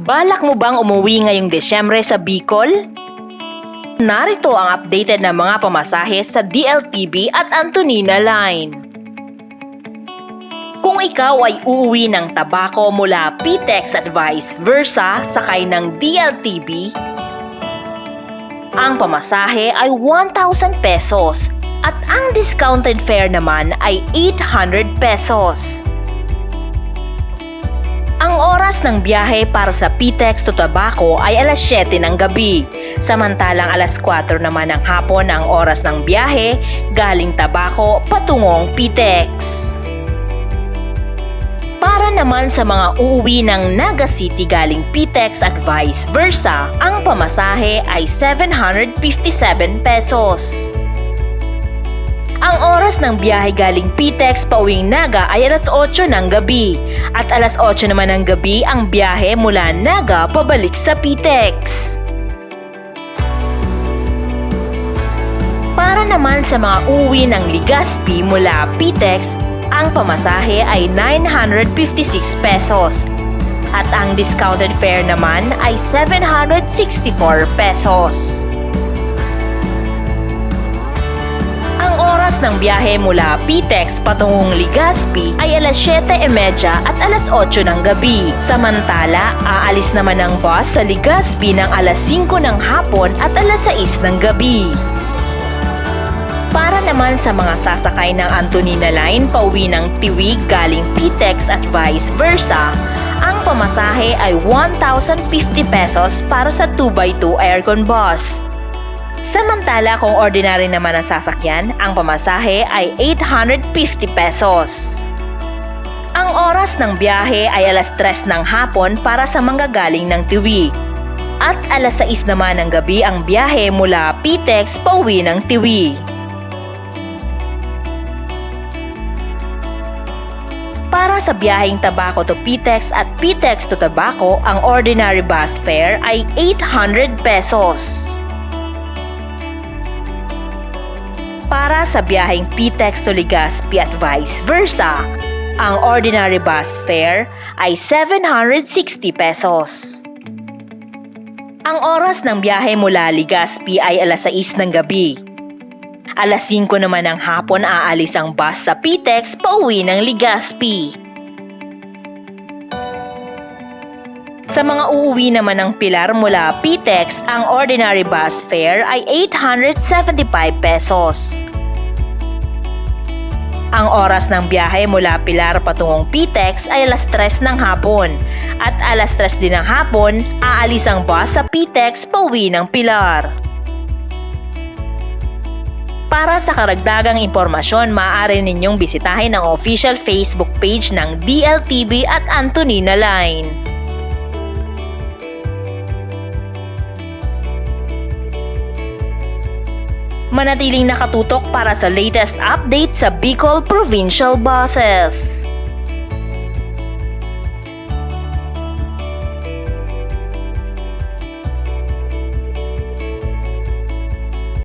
Balak mo bang umuwi ngayong Desyembre sa Bicol? Narito ang updated na mga pamasahe sa DLTB at Antonina Line. Kung ikaw ay uuwi ng Tabaco mula PTEX at vice versa sakay ng DLTB, ang pamasahe ay 1,000 pesos at ang discounted fare naman ay 800 pesos. Ang oras ng biyahe para sa PTEX to Tabaco ay alas 7 ng gabi, samantalang alas 4 naman ng hapon ang oras ng biyahe galing Tabaco patungong PTEX. Para naman sa mga uuwi ng Naga City galing PTEX at vice versa, ang pamasahe ay 757 pesos. Ang oras ng biyahe galing PTEX pauwing Naga ay alas 8 ng gabi at alas 8 naman ng gabi ang biyahe mula Naga pabalik sa PTEX. Para naman sa mga uuwi ng Legazpi mula PTEX, ang pamasahe ay 956 pesos at ang discounted fare naman ay 764 pesos. Ang oras ng biyahe mula PTEX patungong Legazpi ay alas 7:30 at alas 8 ng gabi. Samantala, aalis naman ang bus sa Legazpi ng alas 5 ng hapon at alas 6 ng gabi. Para naman sa mga sasakay ng Antonina Line pauwi ng Tiwig galing PTEX at vice versa, ang pamasahe ay 1,050 pesos para sa 2x2 aircon bus. Samantala kung ordinary naman ang sasakyan, ang pamasahe ay 850 pesos. Ang oras ng biyahe ay alas 3 ng hapon para sa manggagaling ng Tiwig. At alas 6 naman ng gabi ang biyahe mula PTEX pauwi ng Tiwig. Para sa biyaheng Tabaco to PTEX at PTEX to Tabaco, ang ordinary bus fare ay 800 pesos. Para sa biyaheng PTEX to Legazpi at vice versa, ang ordinary bus fare ay 760 pesos. Ang oras ng biyahe mula Legazpi ay alas 6 ng gabi. Alas 5 naman ng hapon aalis ang bus sa PTEX pauwi ng Legazpi. Sa mga uuwi naman ng Pilar mula PTEX, ang ordinary bus fare ay 875 pesos. Ang oras ng biyahe mula Pilar patungong PTEX ay alas 3 ng hapon at alas 3 din ng hapon aalis ang bus sa PTEX pauwi ng Pilar. Para sa karagdagang impormasyon, maaari ninyong bisitahin ang official Facebook page ng DLTB at Antonina Line. Manatiling nakatutok para sa latest update sa Bicol Provincial Buses.